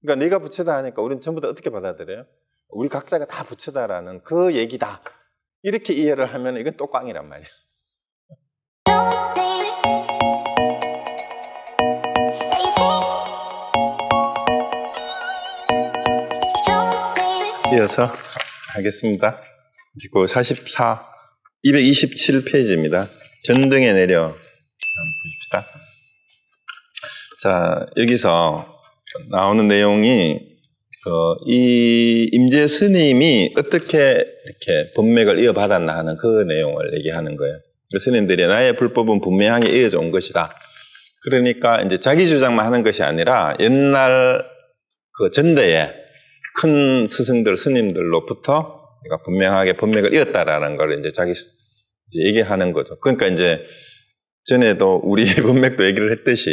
그러니까 네가 부처다 하니까 우리는 전부 다 어떻게 받아들여요? 우리 각자가 다 부처다라는 그 얘기다. 이렇게 이해를 하면 이건 또 꽝이란 말이야. 이어서 하겠습니다. 그 227페이지입니다. 전등에 내려 한번 보십시다. 자, 여기서 나오는 내용이 이 임재 스님이 어떻게 이렇게 법맥을 이어받았나 하는 그 내용을 얘기하는 거예요. 그 스님들이 나의 불법은 분명하게 이어져 온 것이다. 그러니까 이제 자기 주장만 하는 것이 아니라 옛날 그 전대에 큰 스승들, 스님들로부터 그러니까 분명하게 법맥을 이었다라는 걸 이제 자기 이제 얘기하는 거죠. 그러니까 이제 전에도 우리 법맥도 얘기를 했듯이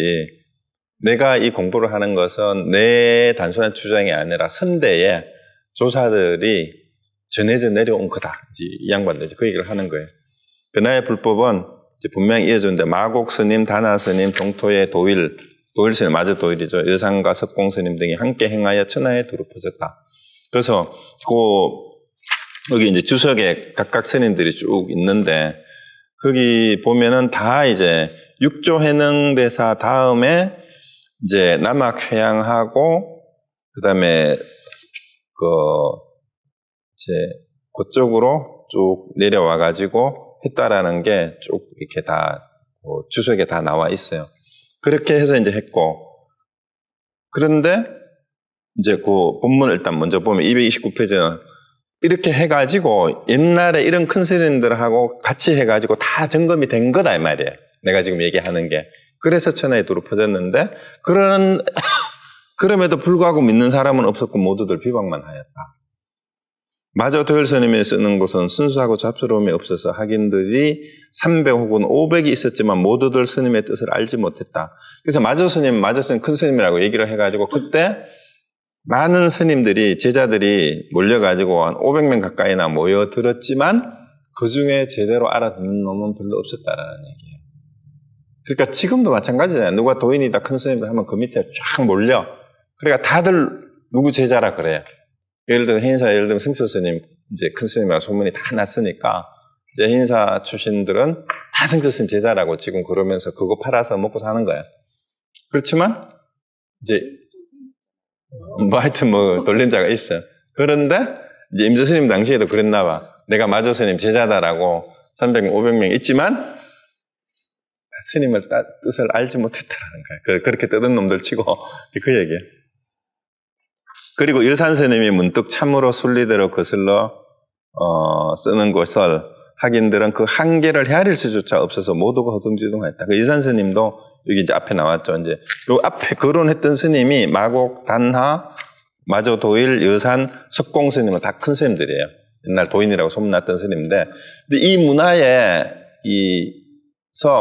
내가 이 공부를 하는 것은 내 단순한 주장이 아니라 선대에 조사들이 전해져 내려온 거다. 이제 이 양반들 그 얘기를 하는 거예요. 그 나의 불법은 이제 분명히 이어졌는데 마곡 스님, 다나 스님, 동토의 도일 스님, 마저 도일이죠. 여상과 석공 스님 등이 함께 행하여 천하에 두루 퍼졌다. 그래서 여기 이제 주석에 각각 스님들이 쭉 있는데 거기 보면은 다 이제 육조 해능대사 다음에 이제 남악 회양하고 그다음에 이제 그쪽으로 쭉 내려와 가지고 했다라는 게 쭉 이렇게 다 주석에 다 나와 있어요. 그렇게 해서 이제 했고 그런데 이제 그 본문을 일단 먼저 보면 229페이지는 이렇게 해가지고 옛날에 이런 큰 스님들하고 같이 해가지고 다 점검이 된 거다 이 말이에요. 내가 지금 얘기하는 게. 그래서 천하에 두루 퍼졌는데 그럼에도 불구하고 믿는 사람은 없었고 모두들 비방만 하였다. 마저 도열 스님이 쓰는 것은 순수하고 잡스러움이 없어서 학인들이 300 혹은 500이 있었지만 모두들 스님의 뜻을 알지 못했다. 그래서 마저 스님 큰 스님이라고 얘기를 해가지고 그때 많은 스님들이 제자들이 몰려가지고 한 500명 가까이나 모여들었지만 그 중에 제대로 알아듣는 놈은 별로 없었다라는 얘기예요. 그러니까 지금도 마찬가지잖아요. 누가 도인이다 큰 스님들 하면 그 밑에 쫙 몰려. 그러니까 다들 누구 제자라 그래요. 예를 들면 승수 스님 이제 큰 스님이라 소문이 다 났으니까 이제 해인사 출신들은 다 승수 스님 제자라고 지금 그러면서 그거 팔아서 먹고 사는 거예요. 그렇지만 이제 하여튼 돌림자가 있어요. 그런데 이제 임재 스님 당시에도 그랬나 봐. 내가 마조 스님 제자다라고 300명, 500명 있지만 스님을 뜻을 알지 못했다라는 거예요. 그렇게 뜯은 놈들 치고 그 얘기예요. 그리고 여산 스님이 문득 참으로 순리대로 거슬러 쓰는 것을 학인들은 그 한계를 헤아릴 수조차 없어서 모두가 허둥지둥했다. 그 여산 스님도 여기 이제 앞에 나왔죠. 이제 요 앞에 거론했던 스님이 마곡, 단하, 마저 도일, 여산, 석공 스님은 다 큰 스님들이에요. 옛날 도인이라고 소문났던 스님인데, 근데 이 문화에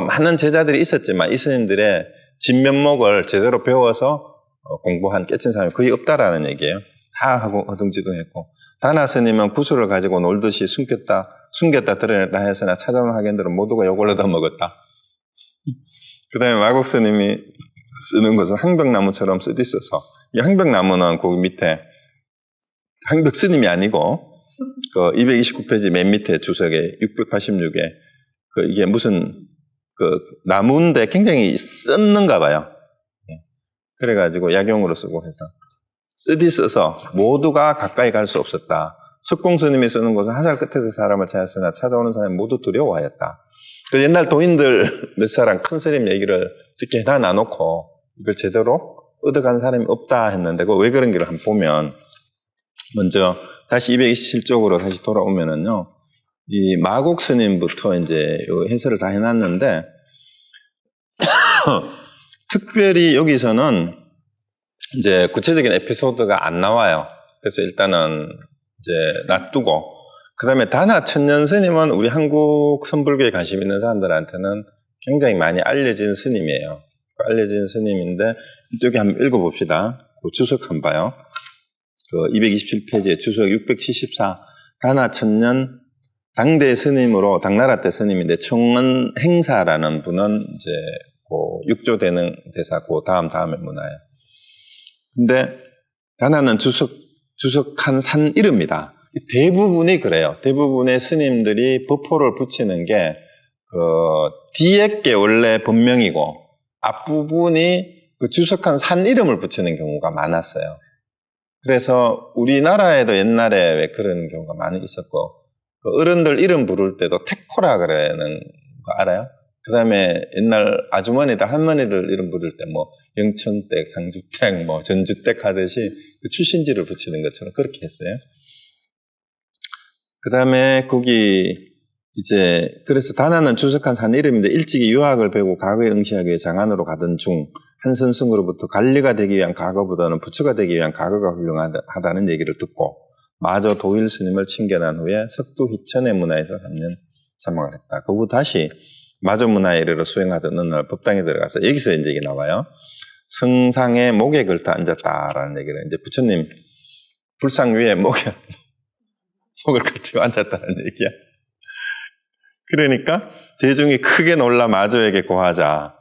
많은 제자들이 있었지만 이 스님들의 진면목을 제대로 배워서 공부한 깨친 사람이 거의 없다라는 얘기예요. 다 하고 허둥지둥했고, 다나 스님은 구슬을 가지고 놀듯이 숨겼다 드러냈다 해서나 찾아온 학인들은 모두가 욕을 얻어먹었다. 그 다음에 마곡 스님이 쓰는 것은 항벽나무처럼 쓰디써서, 이 항벽나무는 거기 밑에 항벽 스님이 아니고 그 229페이지 맨 밑에 주석에 686에 이게 무슨 나무인데 굉장히 썼는가 봐요. 그래가지고 약용으로 쓰고 해서 쓰디써서 모두가 가까이 갈 수 없었다. 석공 스님이 쓰는 것은 하살 끝에서 사람을 찾았으나 찾아오는 사람이 모두 두려워하였다. 옛날 도인들 몇 사람 큰 스님 얘기를 이렇게 다 나놓고 이걸 제대로 얻어간 사람이 없다 했는데 왜 그런 길을 한번 보면 먼저 다시 227쪽으로 다시 돌아오면은요, 이 마곡 스님부터 이제 요 해설을 다 해놨는데 특별히 여기서는 이제 구체적인 에피소드가 안 나와요. 그래서 일단은 이제 놔두고 그 다음에 다나 천년 스님은 우리 한국 선불교에 관심 있는 사람들한테는 굉장히 많이 알려진 스님이에요. 알려진 스님인데 이쪽에 한번 읽어봅시다. 그 주석 한번 봐요. 227페이지에 주석 674 다나 천년 당대 스님으로 당나라 때 스님인데 청은 행사라는 분은 이제 육조되는 대사 다음의 문화예요. 근데 다나는 주석한 산 이름이다. 대부분이 그래요. 대부분의 스님들이 법호를 붙이는 게 뒤에 게 원래 본명이고 앞부분이 그 주석한 산 이름을 붙이는 경우가 많았어요. 그래서 우리나라에도 옛날에 왜 그런 경우가 많이 있었고 어른들 이름 부를 때도 태코라 그러는 거 알아요? 그 다음에 옛날 아주머니들, 할머니들 이름 부를 때 뭐 영천댁, 상주댁, 뭐 전주댁 하듯이 그 출신지를 붙이는 것처럼 그렇게 했어요. 그 다음에 거기 이제 그래서 다나는 주석한 산 이름인데 일찍이 유학을 배우고 과거에 응시하기 위해 장안으로 가던 중 한 선승으로부터 관리가 되기 위한 과거보다는 부처가 되기 위한 과거가 훌륭하다는 얘기를 듣고 마저 도일 스님을 칭견한 후에 석두 희천의 문화에서 3년 사망을 했다. 그 후 다시 마저 문화에 이르러 수행하던 어느 날 법당에 들어가서 여기서 이제 이게 나와요. 성상에 목에 걸터 앉았다라는 얘기를 이제 부처님 불상 위에 목을 걸치고 앉았다는 얘기야. 그러니까 대중이 크게 놀라 마저에게 고하자.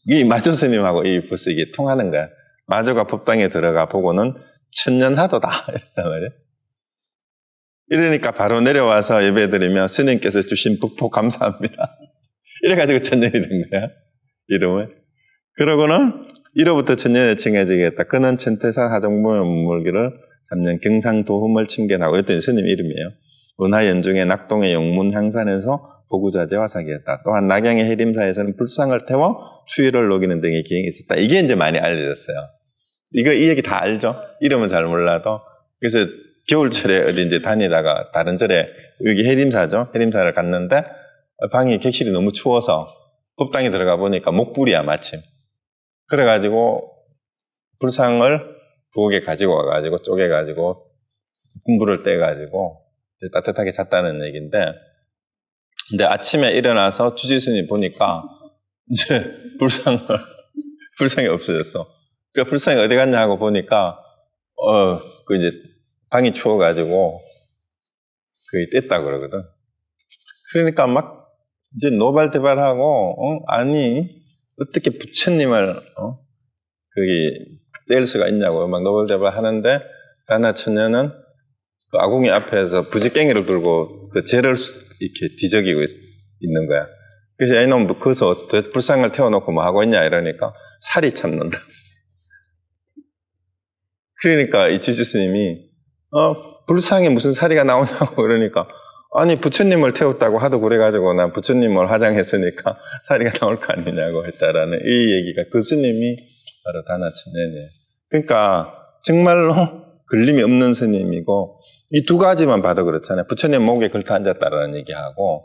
이 마저 스님하고 이 벌써 이게 통하는 거야. 마저가 법당에 들어가 보고는 천년하도다 이랬단 말이야. 이러니까 바로 내려와서 예배드리며 스님께서 주신 법호 감사합니다. 이래가지고 천년이 된 거야. 이름을. 그러고는 이로부터 천년에 칭해지겠다. 그는 천태산 하정무에 머물기를 3년 경상도흠을 칭견하고 이랬더니 스님 이름이에요. 은하연중의 낙동의 영문 향산에서 보구자재와 사귀었다. 또한 낙양의 해림사에서는 불상을 태워 추위를 녹이는 등의 기행이 있었다. 이게 이제 많이 알려졌어요. 이 얘기 다 알죠? 이름은 잘 몰라도. 그래서 겨울철에 어디 이제 다니다가 다른 절에 여기 해림사죠? 해림사를 갔는데 방이 객실이 너무 추워서 법당에 들어가 보니까 목불이야 마침. 그래가지고 불상을 부엌에 가지고 와가지고 쪼개가지고 군불을 떼가지고 따뜻하게 잤다는 얘기인데 근데 아침에 일어나서 주지스님 보니까 이제 불상이 없어졌어. 그러니까 불상이 어디 갔냐 하고 보니까 그 이제 방이 추워가지고 그게 뗐다 그러거든. 그러니까 막 이제 노발대발하고 아니 어떻게 부처님을 거기 뗄 수가 있냐고 막 노발대발 하는데 다나 처녀는 그 아궁이 앞에서 부지깽이를 들고 그 재를 이렇게 뒤적이고 있는 거야. 그래서 야 이놈 거기서 불상을 태워놓고 뭐 하고 있냐 이러니까 살이 참는다. 그러니까 이 지주스님이 불상에 무슨 사리가 나오냐고 그러니까 아니 부처님을 태웠다고 하도 그래가지고 난 부처님을 화장했으니까 사리가 나올 거 아니냐고 했다라는 이 얘기가 그 스님이 바로 다나천년이에요. 그러니까 정말로 걸림이 없는 스님이고 이 두 가지만 봐도 그렇잖아요. 부처님 목에 걸터 앉았다라는 얘기하고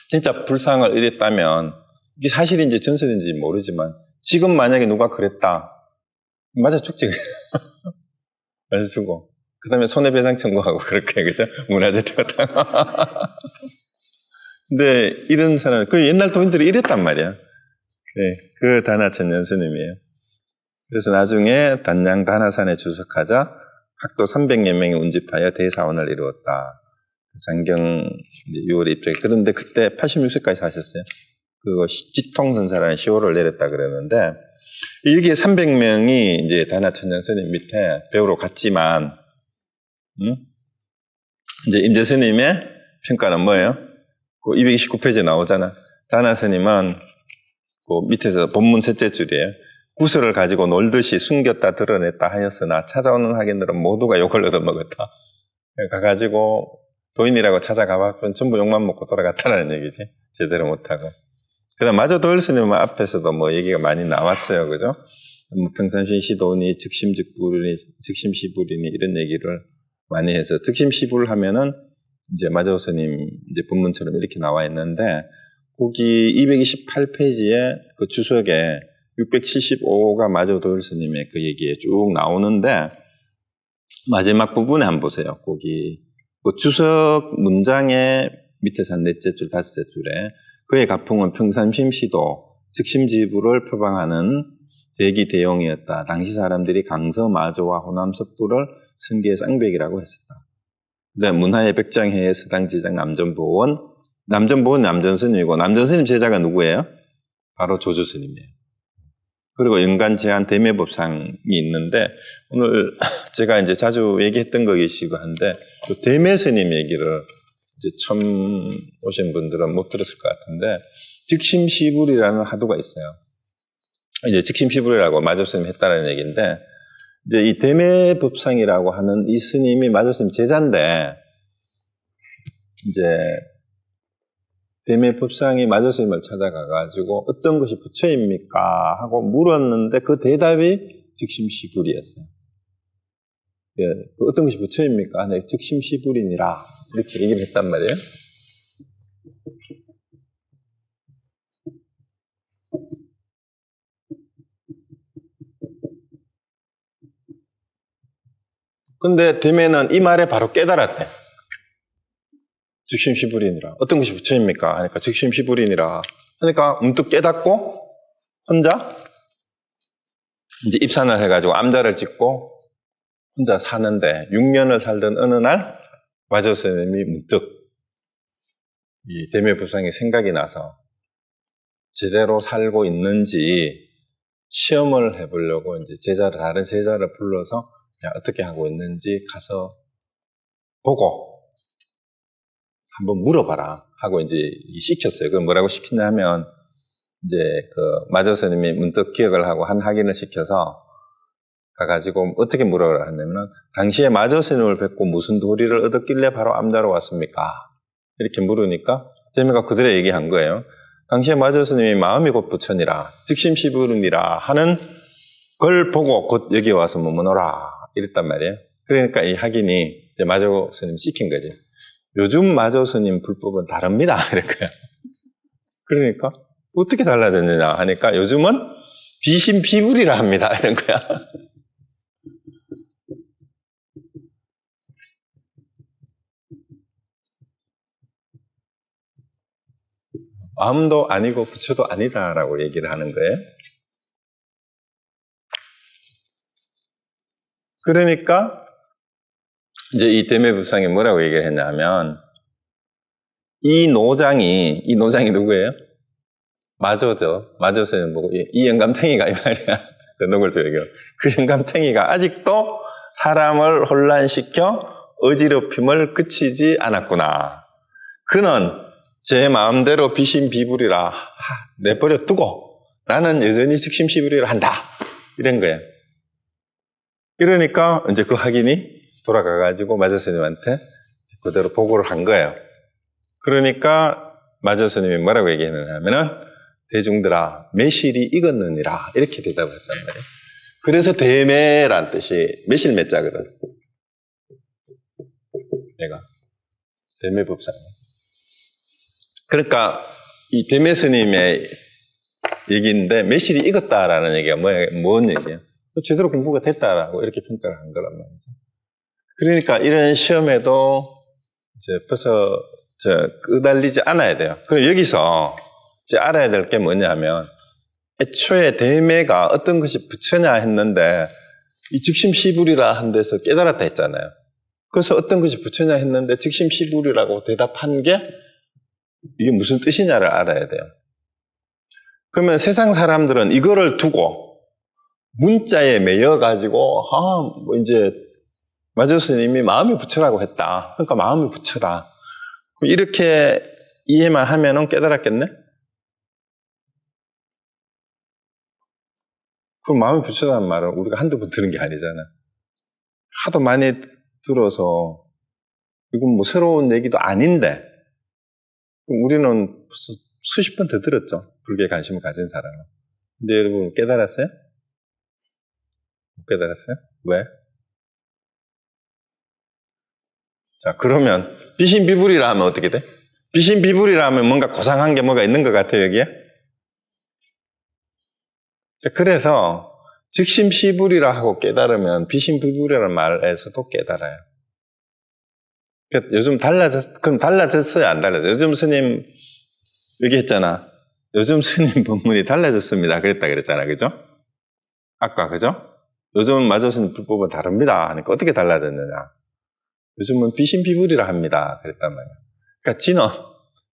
진짜 불상을 이랬다면 이게 사실인지 전설인지 모르지만 지금 만약에 누가 그랬다 맞아 죽지. 맞아 죽어. 그 다음에 손해배상 청구하고 그렇게 그죠? 문화재태가 근데 이런 사람 그 옛날 도인들이 이랬단 말이야. 그래, 그 다나천년 스님이에요. 그래서 나중에 단양 다나산에 주석하자 학도 300여 명이 운집하여 대사원을 이루었다. 장경 6월에 입장해. 그런데 그때 86세까지 사셨어요. 그거 지통선사라는 시호를 내렸다 그랬는데 여기에 300명이 이제 다나천년 스님 밑에 배우러 갔지만 이제 임재 스님의 평가는 뭐예요? 그 229페이지에 나오잖아. 다나 스님은 그 밑에서 본문 셋째 줄이에요. 구슬을 가지고 놀듯이 숨겼다 드러냈다 하였으나 찾아오는 학인들은 모두가 욕을 얻어먹었다. 가가지고 도인이라고 찾아가봤더니 전부 욕만 먹고 돌아갔다는 얘기지. 제대로 못하고. 그 다음 마저 도일 스님 앞에서도 뭐 얘기가 많이 나왔어요. 그죠? 뭐 평상시 시도니 즉심시불이니 이런 얘기를 많이 해서 즉심시불 하면은 이제 마저 스님 이제 본문처럼 이렇게 나와 있는데 거기 228페이지에 그 주석에 675가 마저 도일 스님의 그 얘기에 쭉 나오는데 마지막 부분에 한번 보세요. 거기 그 주석 문장의 밑에서 한 넷째 줄, 다섯째 줄에 그의 가풍은 평상심시도 즉심지불을 표방하는 대기 대용이었다. 당시 사람들이 강서 마조와 호남 석도를 승계의 쌍벽이라고 했었다. 그다음 문화의 백장해의 서당지장 남전보원 남전스님이고 남전스님 제자가 누구예요? 바로 조조스님이에요. 그리고 연간 제한 대매법상이 있는데 오늘 제가 이제 자주 얘기했던 거이시고 한데 또 대매 스님 얘기를 이제 처음 오신 분들은 못 들었을 것 같은데 즉심시불이라는 화두가 있어요. 이제 즉심시불이라고 마조 스님이 했다는 얘기인데 이제 이 대매법상이라고 하는 이 스님이 마조 스님 제자인데 이제 대매법상이 마조 스님을 찾아가가지고 어떤 것이 부처입니까? 하고 물었는데 그 대답이 즉심시불이었어요. 예, 어떤 것이 부처입니까? 네, 즉심시불이니라 이렇게 얘기를 했단 말이에요. 근데 대매는 이 말에 바로 깨달았대. 즉심시불이니라. 어떤 것이 부처입니까? 하니까 즉심시불이니라. 하니까 문득 깨닫고 혼자 이제 입산을 해가지고 암자를 짓고 혼자 사는데 6년을 살던 어느 날 마조 스님이 문득 이 대매법상이 생각이 나서 제대로 살고 있는지 시험을 해보려고 이제 다른 제자를 불러서 어떻게 하고 있는지 가서 보고 한번 물어봐라 하고 이제 시켰어요. 그럼 뭐라고 시켰냐면 이제 그 마조 스님이 문득 기억을 하고 한 확인을 시켜서 가가지고 어떻게 물어보라 하냐면 당시에 마조 스님을 뵙고 무슨 도리를 얻었길래 바로 암자로 왔습니까? 이렇게 물으니까 대매가 그대로 얘기한 거예요. 당시에 마조 스님이 마음이 곧 부처니라 즉심시불이니라 하는 걸 보고 곧 여기 와서 머무너라 이랬단 말이에요. 그러니까 이 확인이 이제 마조 스님 시킨 거지. 요즘 마조 스님 불법은 다릅니다. 이랬고요. 그러니까 어떻게 달라졌느냐 하니까 요즘은 비심비불이라 합니다. 이런 거야. 마음도 아니고 부처도 아니다라고 얘기를 하는 거예요. 그러니까 이제 이 대매법상이 뭐라고 얘기를 했냐면 이 노장이 누구예요? 마조죠. 마조 스님 보고 이 영감탱이가 이 말이야. 그 누굴 얘기해요. 그 영감탱이가 아직도 사람을 혼란시켜 어지럽힘을 그치지 않았구나. 그는 제 마음대로 비심비불이라 내버려 두고 나는 여전히 즉심시불이라 한다. 이런 거예요. 이러니까 이제 그 확인이 돌아가가지고 마조 스님한테 그대로 보고를 한 거예요. 그러니까 마조 스님이 뭐라고 얘기했느냐면은 대중들아 매실이 익었느니라 이렇게 대답을 했단 말이에요. 그래서 대매란 뜻이 매실매자거든. 얘가 대매법상. 그러니까 이 대매 스님의 얘기인데 매실이 익었다라는 얘기가 뭔 얘기예요? 제대로 공부가 됐다라고 이렇게 평가를 한 거란 말이죠. 그러니까 이런 시험에도 이제 벌써 끄달리지 않아야 돼요. 그리고 여기서 이제 알아야 될 게 뭐냐면 애초에 대매가 어떤 것이 부처냐 했는데 이 즉심시불이라 한 데서 깨달았다 했잖아요. 그래서 어떤 것이 부처냐 했는데 즉심시불이라고 대답한 게 이게 무슨 뜻이냐를 알아야 돼요. 그러면 세상 사람들은 이거를 두고 문자에 매여가지고 뭐 이제 마조 스님이 마음이 부처라고 했다. 그러니까 마음이 부처다. 이렇게 이해만 하면은 깨달았겠네? 그 마음이 부처라는 말은 우리가 한두 번 들은 게 아니잖아. 하도 많이 들어서 이건 뭐 새로운 얘기도 아닌데 우리는 수십 번 더 들었죠. 불교에 관심을 가진 사람은. 근데 여러분 깨달았어요? 못 깨달았어요? 왜? 자, 그러면 비심비불이라 하면 어떻게 돼? 비심비불이라 하면 뭔가 고상한 게 뭐가 있는 것 같아요, 여기에? 자, 그래서 즉심시불이라 하고 깨달으면 비심비불이라는 말에서도 깨달아요. 요즘 그럼 달라졌어요? 안 달라졌어요? 요즘 스님 얘기했잖아. 요즘 스님 법문이 달라졌습니다. 그랬잖아. 그죠? 아까, 그죠? 요즘은 마조 스님 불법은 다릅니다. 하니까 어떻게 달라졌느냐. 요즘은 비심비불이라 합니다. 그랬단 말이야. 그러니까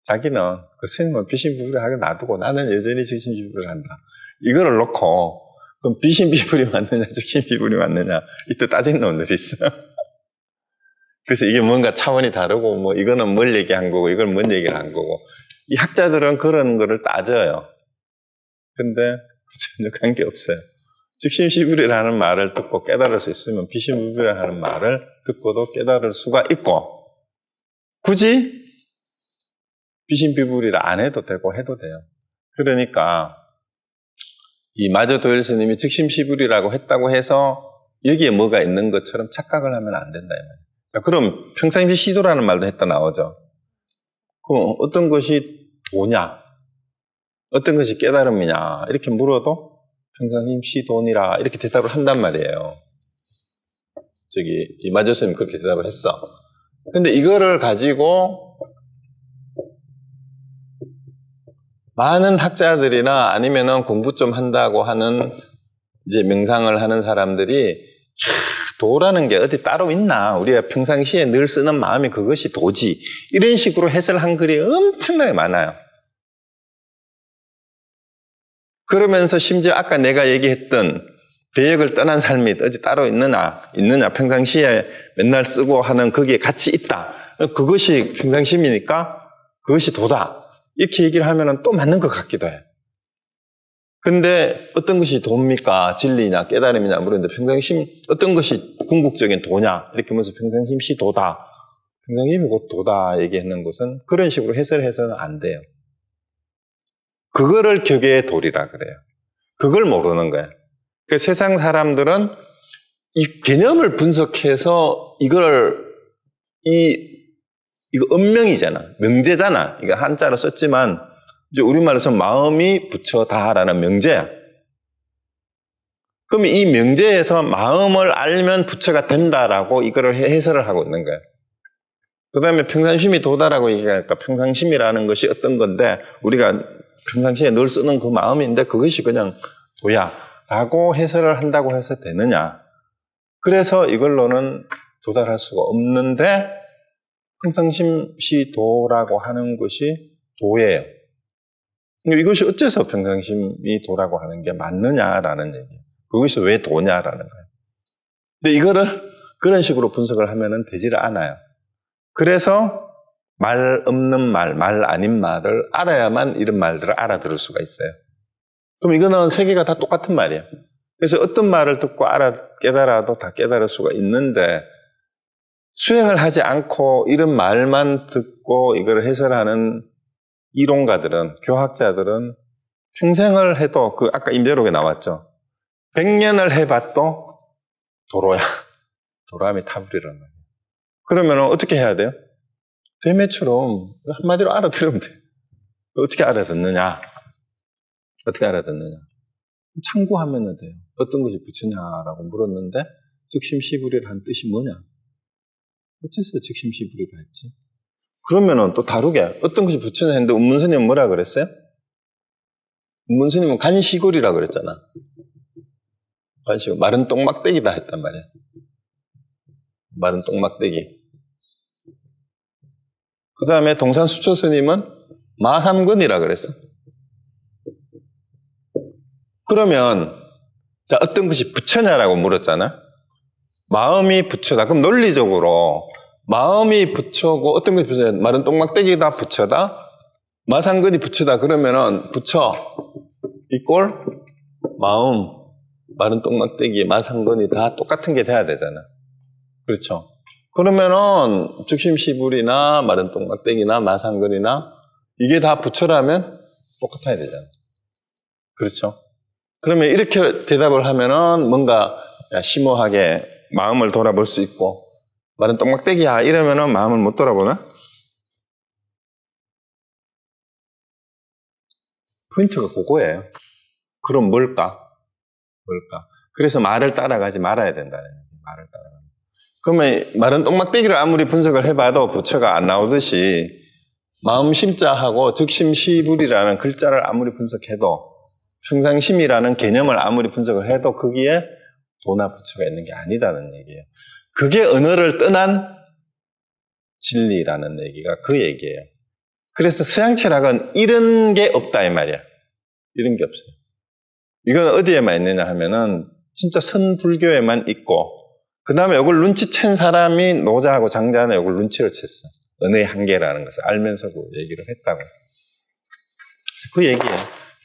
자기는 그 스님은 비심비불이라 하게 놔두고 나는 여전히 즉심시불을 한다. 이거를 놓고 그럼 비신비불이 맞느냐, 즉신비불이 맞느냐, 이때 따지는 놈들이 있어요. 그래서 이게 뭔가 차원이 다르고, 뭐, 이거는 뭘 얘기한 거고, 이걸 뭔 얘기를 한 거고. 이 학자들은 그런 거를 따져요. 근데 전혀 관계없어요. 즉신비불이라는 말을 듣고 깨달을 수 있으면 비신비불이라는 말을 듣고도 깨달을 수가 있고, 굳이 비신비불이라 안 해도 되고 해도 돼요. 그러니까 이 마저도일 스님이 즉신비불이라고 했다고 해서 여기에 뭐가 있는 것처럼 착각을 하면 안 된다 이 말이에요. 그럼 평상시 시도라는 말도 했다 나오죠. 그럼 어떤 것이 도냐, 어떤 것이 깨달음이냐 이렇게 물어도 평상시 시도니라 이렇게 대답을 한단 말이에요. 이 마저 스님 그렇게 대답을 했어. 근데 이거를 가지고 많은 학자들이나 아니면은 공부 좀 한다고 하는 이제 명상을 하는 사람들이 도라는 게 어디 따로 있나? 우리가 평상시에 늘 쓰는 마음이 그것이 도지. 이런 식으로 해설한 글이 엄청나게 많아요. 그러면서 심지어 아까 내가 얘기했던 배역을 떠난 삶이 어디 따로 있느냐? 평상시에 맨날 쓰고 하는 거기에 같이 있다. 그것이 평상심이니까 그것이 도다. 이렇게 얘기를 하면 또 맞는 것 같기도 해. 근데 어떤 것이 도입니까? 진리냐, 깨달음이냐 물었는데 평상심, 어떤 것이 궁극적인 도냐? 이렇게 하면서 평상심시 도다. 평상심이 곧 도다 얘기하는 것은 그런 식으로 해설해서는 안 돼요. 그거를 격의 도리라 그래요. 그걸 모르는 거예요. 그 세상 사람들은 이 개념을 분석해서 이거 음명이잖아. 명제잖아. 이거 한자로 썼지만, 이제 우리말로서 마음이 부처다라는 명제야. 그럼 이 명제에서 마음을 알면 부처가 된다라고 이거를 해설을 하고 있는 거야. 그 다음에 평상심이 도다라고 얘기하니까 평상심이라는 것이 어떤 건데, 우리가 평상시에 늘 쓰는 그 마음인데 그것이 그냥 도야. 라고 해설을 한다고 해서 되느냐. 그래서 이걸로는 도달할 수가 없는데, 평상심시 도라고 하는 것이 도예요. 이것이 어째서 평상심이 도라고 하는 게 맞느냐라는 얘기예요. 그것이 왜 도냐라는 거예요. 근데 이거를 그런 식으로 분석을 하면 되지를 않아요. 그래서 말 없는 말 아닌 말을 알아야만 이런 말들을 알아들을 수가 있어요. 그럼 이거는 세 개가 다 똑같은 말이에요. 그래서 어떤 말을 듣고 깨달아도 다 깨달을 수가 있는데 수행을 하지 않고 이런 말만 듣고 이걸 해설하는 이론가들은, 교학자들은 평생을 해도 아까 임재록에 나왔죠. 100년을 해봐도 도로야. 도람이 타버리란 말이에요. 그러면 어떻게 해야 돼요? 되매처럼 한마디로 알아들으면 돼요. 어떻게 알아듣느냐? 참고하면 돼요. 어떤 것이 부처냐라고 물었는데 즉심시불이라는 뜻이 뭐냐? 어째서 즉심시불이라 했지? 그러면은 또 다르게 어떤 것이 부처냐 했는데 운문스님은 뭐라 그랬어요? 운문스님은 간시골이라 그랬잖아. 간시골. 마른 똥막대기다 했단 말이야. 마른 똥막대기. 그 다음에 동산수초스님은 마삼근이라 그랬어. 그러면 자, 어떤 것이 부처냐라고 물었잖아. 마음이 부처다. 그럼 논리적으로 마음이 부처고 어떤 것이 부처냐? 마른 똥막대기다 부처다. 마상근이 부처다. 그러면은 부처 이꼴 마음, 마른 똥막대기, 마상근이 다 똑같은 게 돼야 되잖아. 그렇죠? 그러면은 즉심시불이나 마른 똥막대기나 마상근이나 이게 다 부처라면 똑같아야 되잖아. 그렇죠? 그러면 이렇게 대답을 하면은 뭔가 심오하게 마음을 돌아볼 수 있고, 마른 똥막대기야 이러면은 마음을 못 돌아보나? 포인트가 그거예요. 그럼 뭘까? 그래서 말을 따라가지 말아야 된다는 얘기예요. 말을 따라가는. 그러면 마른 똥막대기를 아무리 분석을 해봐도 부처가 안 나오듯이 마음 심자하고 즉심시불이라는 글자를 아무리 분석해도 평상심이라는 개념을 아무리 분석을 해도 거기에 도나 부처가 있는 게 아니다는 얘기예요. 그게 언어를 떠난 진리라는 얘기가 그 얘기예요. 그래서 서양철학은 이런 게 없다 이 말이야. 이런 게 없어요. 이건 어디에만 있느냐 하면은 진짜 선불교에만 있고, 그 다음에 이걸 눈치챈 사람이 노자하고 장자는 이걸 눈치를 챘어. 은혜의 한계라는 것을 알면서 그 얘기를 했다고. 그 얘기예요.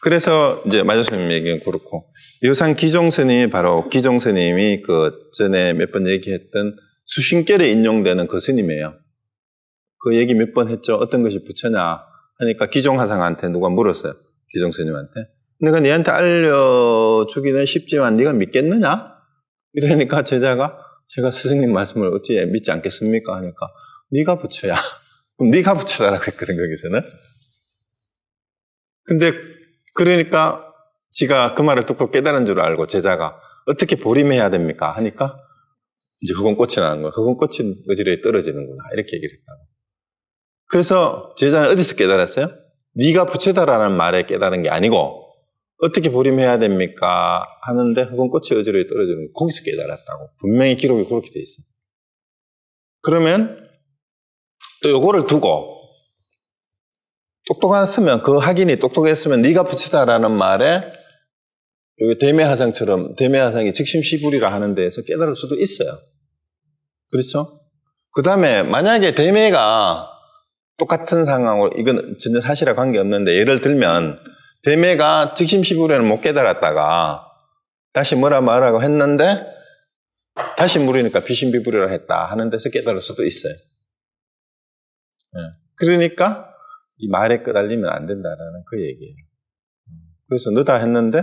그래서 이제 마조스님 얘기는 그렇고, 요상 기종스님이 바로 기종스님이 그 전에 몇 번 얘기했던 수신결에 인용되는 그 스님이에요. 그 얘기 몇 번 했죠. 어떤 것이 부처냐 하니까 기종하상한테 누가 물었어요. 기종스님한테. 내가 니한테 알려주기는 쉽지만 네가 믿겠느냐? 이러니까 제자가 제가 스승님 말씀을 어찌 믿지 않겠습니까? 하니까 네가 부처야. 그럼 네가 부처라고 했거든, 거기서는. 근데 그러니까 지가 그 말을 듣고 깨달은 줄 알고 제자가 어떻게 보림해야 됩니까? 하니까 이제 흑원꽃이 나는 거야. 흑원꽃이 어지러이 떨어지는구나. 이렇게 얘기를 했다고. 그래서 제자는 어디서 깨달았어요? 네가 부처다라는 말에 깨달은 게 아니고 어떻게 보림해야 됩니까? 하는데 흑원꽃이 어지러이 떨어지는 거 거기서 깨달았다고. 분명히 기록이 그렇게 돼 있어. 그러면 또 요거를 두고 똑똑했으면, 그 학인이 똑똑했으면 네가 부처다라는 말에 여기 대매하상처럼 대매하상이 즉심시불이라 하는 데에서 깨달을 수도 있어요. 그렇죠? 그 다음에 만약에 대매가 똑같은 상황으로, 이건 전혀 사실과 관계없는데 예를 들면 대매가 즉심시불에는 못 깨달았다가 다시 뭐라 말하고 했는데 다시 물으니까 비심비불이라 했다 하는 데서 깨달을 수도 있어요. 그러니까 이 말에 끄달리면 안 된다라는 그 얘기예요. 그래서 너다 했는데,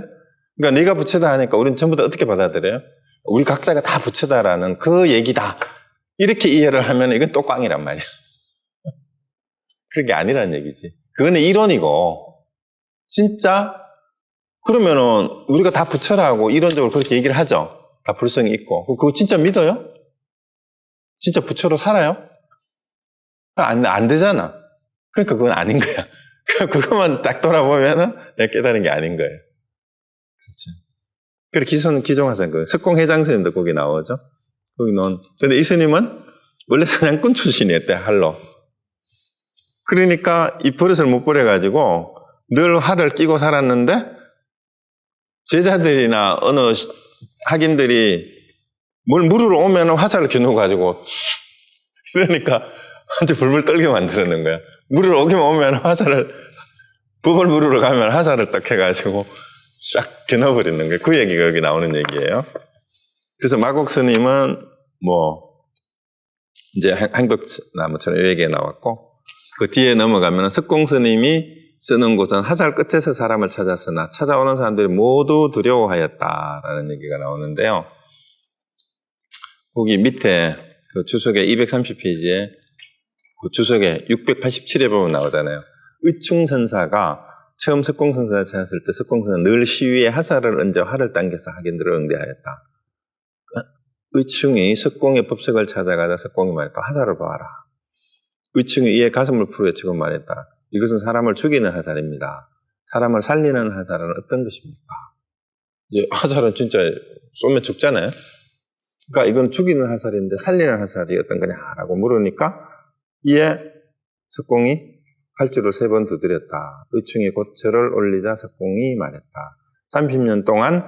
그러니까 네가 부처다 하니까 우리는 전부 다 어떻게 받아들여요? 우리 각자가 다 부처다라는 그 얘기다. 이렇게 이해를 하면 이건 또 꽝이란 말이야. 그게 아니란 얘기지. 그거는 이론이고, 진짜 그러면은 우리가 다 부처라고 이론적으로 그렇게 얘기를 하죠. 다 불성이 있고. 그거 진짜 믿어요? 진짜 부처로 살아요? 안 되잖아. 그러니까 그건 아닌 거야. 그것만 딱 돌아보면은 내가 깨달은 게 아닌 거예요. 그렇죠. 그래서 기종하상 그 석공회장 스님도 거기 나오죠. 거기 나온. 근데 이 스님은 원래 사냥꾼 출신이었대, 할로. 그러니까 이 버릇을 못 버려가지고 늘 활을 끼고 살았는데 제자들이나 어느 학인들이 뭘 물으러 오면 화살을 겨누가지고 그러니까 한테 불불 떨게 만들었는 거야. 물으러 오면 화살을, 법을 물으러 가면 화살을 딱 해가지고 쫙 겨눠버리는 거예요. 그 얘기가 여기 나오는 얘기예요. 그래서 마곡 스님은 이제 한국나무처럼 이 얘기가 나왔고, 그 뒤에 넘어가면 석공 스님이 쓰는 곳은 화살 끝에서 사람을 찾았으나 찾아오는 사람들이 모두 두려워하였다라는 얘기가 나오는데요. 거기 밑에 그 주석의 230페이지에 그 주석에 687에 보면 나오잖아요. 의충선사가 처음 석공선사를 찾았을 때 석공선사는 늘 시위에 화살을 얹어 활을 당겨서 학인들을 응대하였다. 의충이 석공의 법석을 찾아가다 석공이 말했다. 화살을 봐라. 의충이 이에 가슴을 풀어치고 말했다. 이것은 사람을 죽이는 화살입니다. 사람을 살리는 화살은 어떤 것입니까? 이제 화살은 진짜 쏘면 죽잖아요. 그러니까 이건 죽이는 화살인데 살리는 화살이 어떤 거냐라고 물으니까 이에 석공이 활주를 3번 두드렸다. 의충이 곧 절을 올리자 석공이 말했다. 30년 동안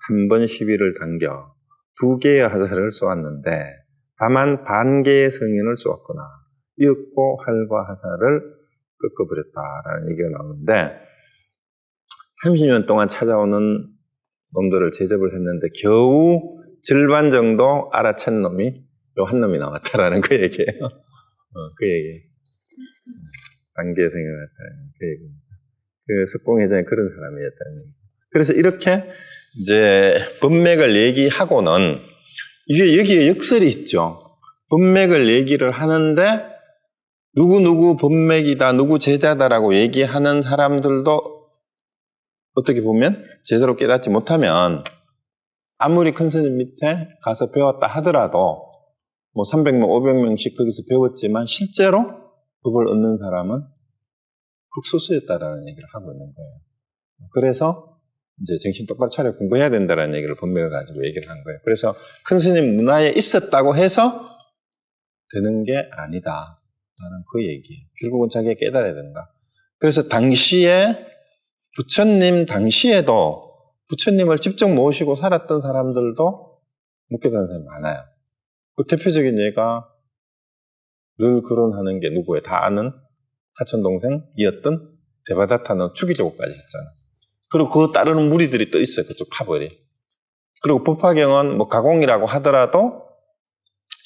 한 번 시비를 당겨 2개의 화살을 쏘았는데 다만 반 개의 성인을 쏘았구나. 이윽고 활과 화살을 꺾어버렸다라는 얘기가 나오는데 30년 동안 찾아오는 놈들을 제접을 했는데 겨우 절반 정도 알아챈 놈이 요 한 놈이 나왔다라는 그 얘기예요. 그 얘기. 단계에 생겨났다는 그 얘기입니다. 그 석공회장이 그런 사람이었다는 얘기. 그래서 이렇게 이제 법맥을 얘기하고는 이게 여기에 역설이 있죠. 법맥을 얘기를 하는데 누구 법맥이다, 누구 제자다라고 얘기하는 사람들도 어떻게 보면 제대로 깨닫지 못하면 아무리 큰 스님 밑에 가서 배웠다 하더라도 300명, 500명씩 거기서 배웠지만 실제로 법을 얻는 사람은 극소수였다라는 얘기를 하고 있는 거예요. 그래서 이제 정신 똑바로 차려 공부해야 된다라는 얘기를 법맥을 가지고 얘기를 한 거예요. 그래서 큰 스님 문화에 있었다고 해서 되는 게 아니다. 라는 그 얘기예요. 결국은 자기가 깨달아야 된다. 그래서 당시에 부처님 당시에도 부처님을 직접 모시고 살았던 사람들도 묵게 된 사람이 많아요. 그 대표적인 예가 늘 거론하는 게 누구예요? 다 아는 사촌 동생이었던 데바다타는 죽이려고까지 했잖아. 그리고 그 따르는 무리들이 또 있어요. 그쪽 파벌이. 그리고 법화경은 뭐 가공이라고 하더라도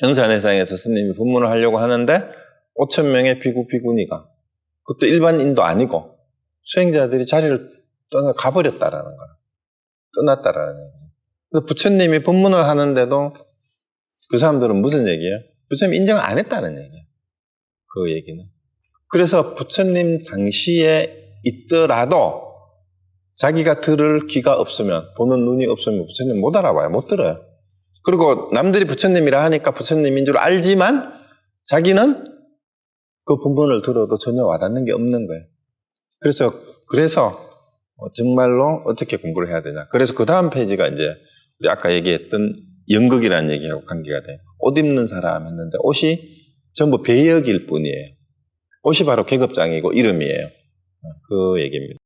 영산회상에서 스님이 법문을 하려고 하는데 5천 명의 비구 비구니가 그것도 일반인도 아니고 수행자들이 자리를 떠나 가버렸다라는 거야. 떠났다라는 얘기지. 그래서 부처님이 법문을 하는데도 그 사람들은 무슨 얘기예요? 부처님 인정을 안 했다는 얘기예요. 그 얘기는. 그래서 부처님 당시에 있더라도 자기가 들을 귀가 없으면, 보는 눈이 없으면 부처님 못 알아봐요. 못 들어요. 그리고 남들이 부처님이라 하니까 부처님인 줄 알지만 자기는 그 법문을 들어도 전혀 와닿는 게 없는 거예요. 그래서 정말로 어떻게 공부를 해야 되냐. 그래서 그 다음 페이지가 이제 우리 아까 얘기했던 연극이라는 얘기하고 관계가 돼요. 옷 입는 사람 했는데 옷이 전부 배역일 뿐이에요. 옷이 바로 계급장이고 이름이에요. 그 얘기입니다.